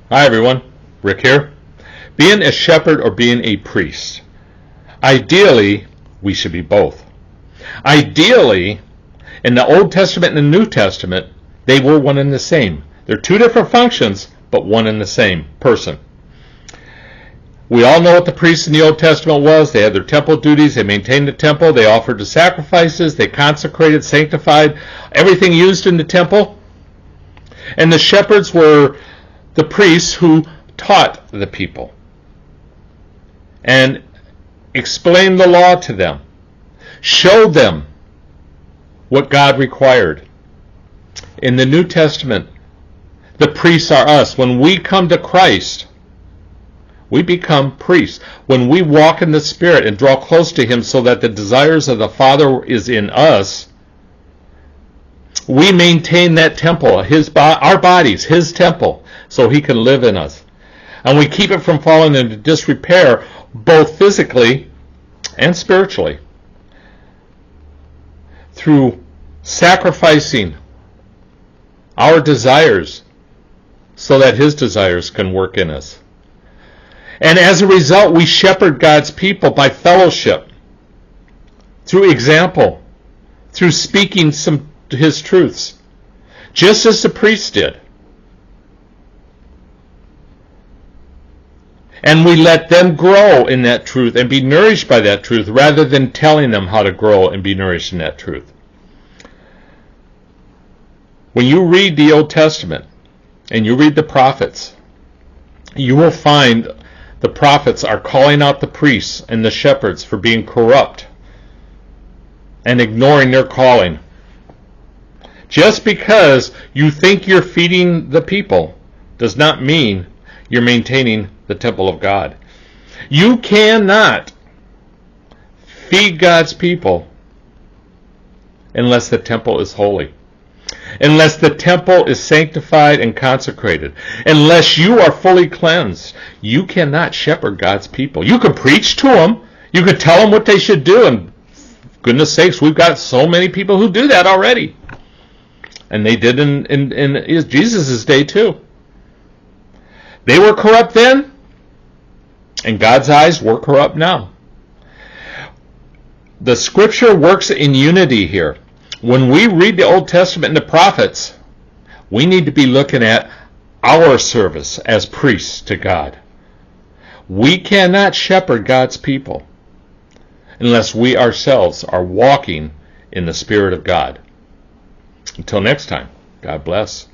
Hi everyone, Rick here. Being a shepherd or being a priest. Ideally, we should be both. Ideally, in the Old Testament and the New Testament, they were one and the same. They're two different functions, but one and the same person. We all know what the priests in the Old Testament was. They had their temple duties. They maintained the temple. They offered the sacrifices. They consecrated, sanctified everything used in the temple. And the shepherds were the priests who taught the people and explained the law to them, showed them what God required. In the New Testament, the priests are us. When we come to Christ, we become priests. When we walk in the Spirit and draw close to Him so that the desires of the Father is in us, we maintain that temple, our bodies, His temple, so He can live in us. And we keep it from falling into disrepair, both physically and spiritually, through sacrificing our desires so that His desires can work in us. And as a result, we shepherd God's people by fellowship, through example, through speaking His truths, just as the priests did. And we let them grow in that truth and be nourished by that truth rather than telling them how to grow and be nourished in that truth. When you read the Old Testament and you read the prophets, you will find the prophets are calling out the priests and the shepherds for being corrupt and ignoring their calling. Just because you think you're feeding the people does not mean you're maintaining the temple of God. You cannot feed God's people unless the temple is holy, unless the temple is sanctified and consecrated, unless you are fully cleansed. You cannot shepherd God's people. You can preach to them, you can tell them what they should do, and goodness sakes, we've got so many people who do that already. And they did in Jesus' day too. They were corrupt then, and God's eyes were corrupt now. The Scripture works in unity here. When we read the Old Testament and the prophets, we need to be looking at our service as priests to God. We cannot shepherd God's people unless we ourselves are walking in the Spirit of God. Until next time, God bless.